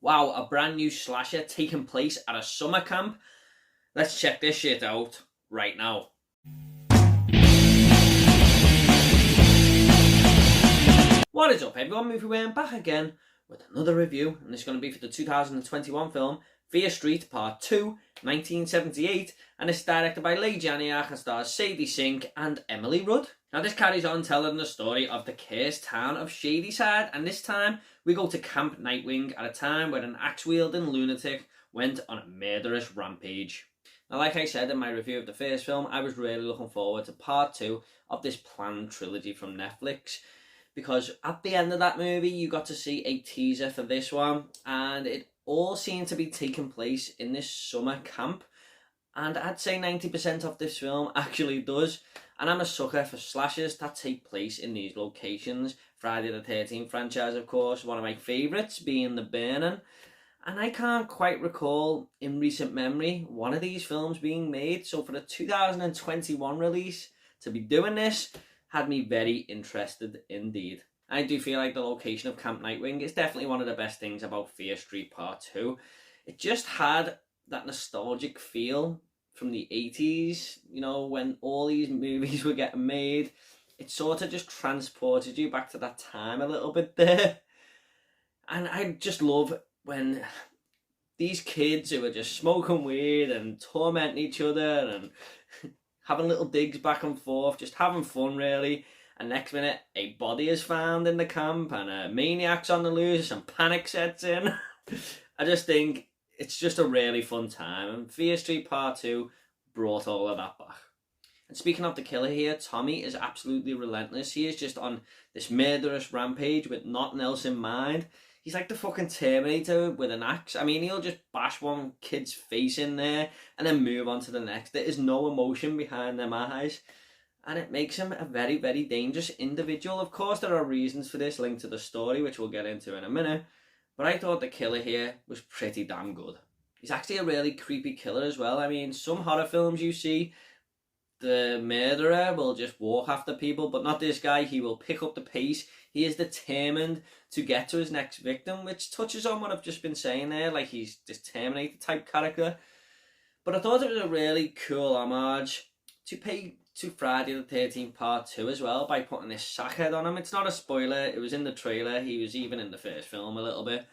Wow, a brand new slasher taking place at a summer camp? Let's check this shit out right now. What is up everyone, Movie Worm back again with another review, and this is going to be for the 2021 film Fear Street Part 2, 1978, and it's directed by Leigh Janiak and stars Sadie Sink and Emily Rudd. Now this carries on telling the story of the cursed town of Shadyside, and this time we go to Camp Nightwing at a time where an axe-wielding lunatic went on a murderous rampage. Now, like I said in my review of the first film, I was really looking forward to part 2 of this planned trilogy from Netflix, because at the end of that movie you got to see a teaser for this one, and it all seemed to be taking place in this summer camp, and I'd say 90% of this film actually does. And I'm a sucker for slashers that take place in these locations. Friday the 13th franchise, of course, one of my favourites being The Burning. And I can't quite recall in recent memory one of these films being made. So for the 2021 release, to be doing this had me very interested indeed. I do feel like the location of Camp Nightwing is definitely one of the best things about Fear Street Part 2. It just had that nostalgic feel from the 80s, you know, when all these movies were getting made. It sort of just transported you back to that time a little bit there. And I just love when these kids who are just smoking weed and tormenting each other and having little digs back and forth, just having fun really. And next minute, a body is found in the camp and a maniac's on the loose and panic sets in. I just think it's just a really fun time, and Fear Street Part 2 brought all of that back. And speaking of the killer here, Tommy is absolutely relentless. He is just on this murderous rampage with nothing else in mind. He's like the fucking Terminator with an axe. I mean, he'll just bash one kid's face in there and then move on to the next. There is no emotion behind them eyes, and it makes him a very, very dangerous individual. Of course, there are reasons for this linked to the story, which we'll get into in a minute. But I thought the killer here was pretty damn good. He's actually a really creepy killer as well. I mean, some horror films you see, the murderer will just walk after people, but not this guy. He will pick up the pace. He is determined to get to his next victim, which touches on what I've just been saying there, like he's this Terminator type character. But I thought it was a really cool homage to pay to Friday the 13th Part 2 as well by putting this sack head on him. It's not a spoiler, it was in the trailer, he was even in the first film a little bit.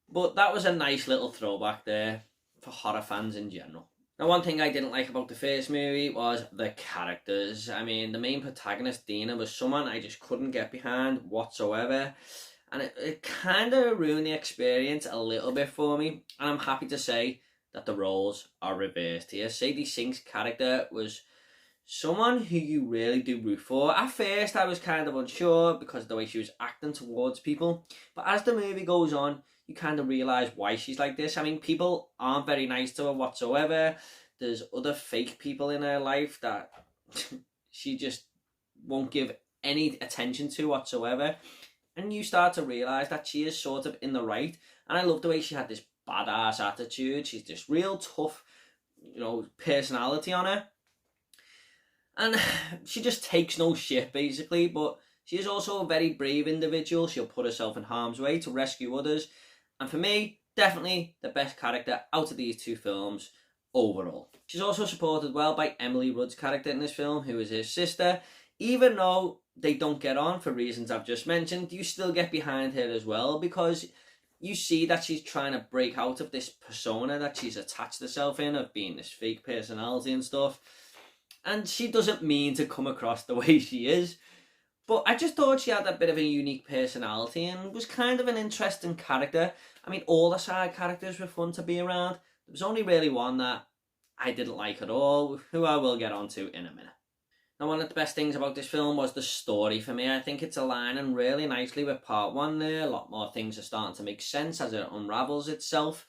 But that was a nice little throwback there for horror fans in general. Now, one thing I didn't like about the first movie was the characters. I mean, the main protagonist, Dina, was someone I just couldn't get behind whatsoever. And it kind of ruined the experience a little bit for me. And I'm happy to say that the roles are reversed here. Sadie Sink's character was someone who you really do root for. At first, I was kind of unsure because of the way she was acting towards people. But as the movie goes on, you kind of realise why she's like this. I mean, people aren't very nice to her whatsoever. There's other fake people in her life that she just won't give any attention to whatsoever. And you start to realise that she is sort of in the right. And I love the way she had this badass attitude. She's this real tough, you know, personality on her. And she just takes no shit, basically. But she is also a very brave individual. She'll put herself in harm's way to rescue others. And for me, definitely the best character out of these two films overall. She's also supported well by Emily Rudd's character in this film, who is his sister. Even though they don't get on for reasons I've just mentioned, you still get behind her as well, because you see that she's trying to break out of this persona that she's attached herself in, of being this fake personality and stuff. And she doesn't mean to come across the way she is. But I just thought she had a bit of a unique personality and was kind of an interesting character. I mean, all the side characters were fun to be around. There was only really one that I didn't like at all, who I will get onto in a minute. Now, one of the best things about this film was the story for me. I think it's aligning really nicely with part 1 there. A lot more things are starting to make sense as it unravels itself.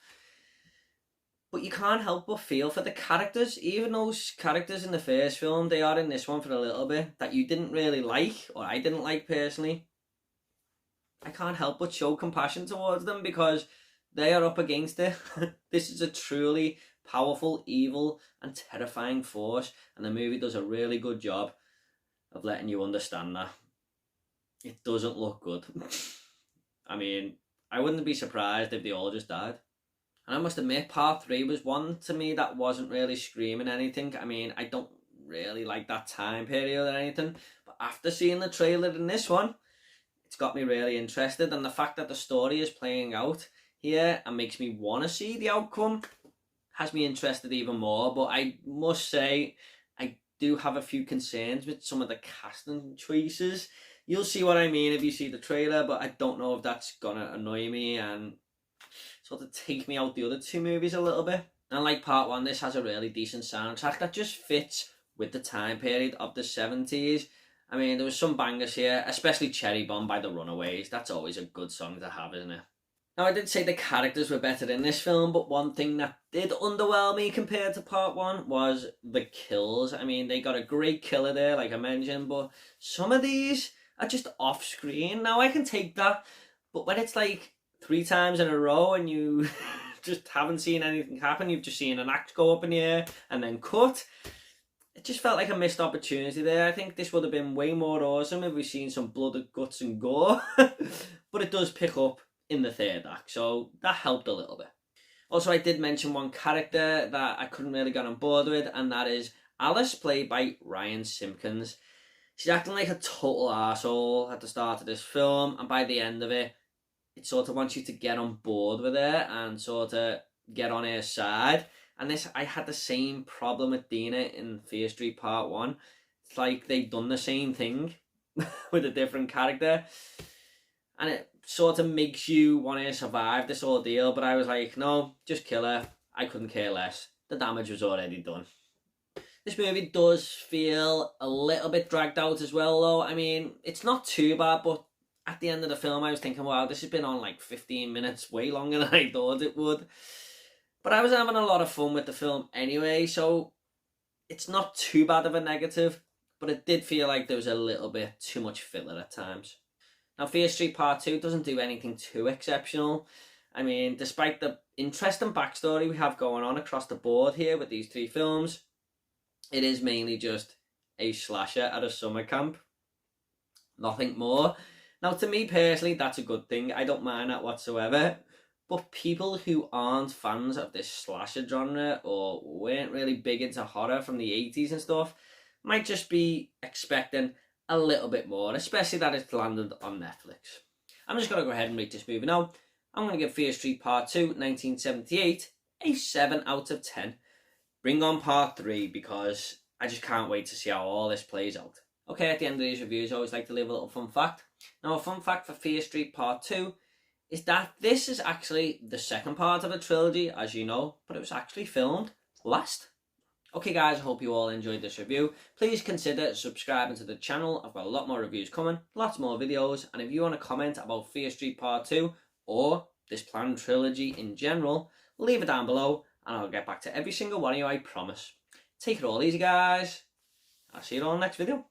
But you can't help but feel for the characters. Even those characters in the first film, they are in this one for a little bit, that you didn't really like, or I didn't like personally. I can't help but show compassion towards them because they are up against it. This is a truly powerful, evil, and terrifying force, and the movie does a really good job of letting you understand that. It doesn't look good. I mean, I wouldn't be surprised if they all just died. And I must admit, part 3 was one to me that wasn't really screaming anything. I mean, I don't really like that time period or anything, but after seeing the trailer in this one, it's got me really interested, and the fact that the story is playing out here and makes me want to see the outcome has me interested even more. But I must say, I do have a few concerns with some of the casting choices. You'll see what I mean if you see the trailer, but I don't know if that's gonna annoy me and sort of take me out the other two movies a little bit. And like part 1, this has a really decent soundtrack that just fits with the time period of the 70s. I mean, there was some bangers here, especially Cherry Bomb by the Runaways. That's always a good song to have, isn't it? Now, I did say the characters were better in this film, but one thing that did underwhelm me compared to part 1 was the kills. I mean, they got a great killer there, like I mentioned, but some of these are just off screen. Now, I can take that, but when it's like 3 times in a row and you just haven't seen anything happen, you've just seen an axe go up in the air and then cut, it just felt like a missed opportunity there. I think this would have been way more awesome if we'd seen some blood, guts and gore, but it does pick up in the 3rd act, so that helped a little bit. Also, I did mention one character that I couldn't really get on board with, and that is Alice, played by Ryan Simpkins. She's acting like a total arsehole at the start of this film, and by the end of it, it sort of wants you to get on board with her and sort of get on her side. And this, I had the same problem with Dina in Fear Street Part 1. It's like they've done the same thing with a different character, and it sort of makes you want to survive this ordeal. But I was like, no, just kill her. I couldn't care less. The damage was already done. This movie does feel a little bit dragged out as well, though. I mean, it's not too bad, but at the end of the film, I was thinking, wow, this has been on like 15 minutes, way longer than I thought it would. But I was having a lot of fun with the film anyway, so it's not too bad of a negative, but it did feel like there was a little bit too much filler at times. Now, Fear Street Part 2 doesn't do anything too exceptional. I mean, despite the interesting backstory we have going on across the board here with these 3 films, it is mainly just a slasher at a summer camp. Nothing more. Now, to me personally, that's a good thing. I don't mind that whatsoever. But people who aren't fans of this slasher genre or weren't really big into horror from the 80s and stuff might just be expecting a little bit more, especially that it's landed on Netflix. I'm just going to go ahead and rate this movie now. I'm going to give Fear Street Part 2, 1978, a 7 out of 10. Bring on Part 3, because I just can't wait to see how all this plays out. Okay, at the end of these reviews, I always like to leave a little fun fact. Now, a fun fact for Fear Street Part 2 is that this is actually the second part of a trilogy, as you know, but it was actually filmed last. Okay guys, I hope you all enjoyed this review. Please consider subscribing to the channel. I've got a lot more reviews coming, lots more videos, and if you want to comment about Fear Street Part 2 or this planned trilogy in general, leave it down below and I'll get back to every single one of you, I promise. Take it all easy guys. I'll see you all in the next video.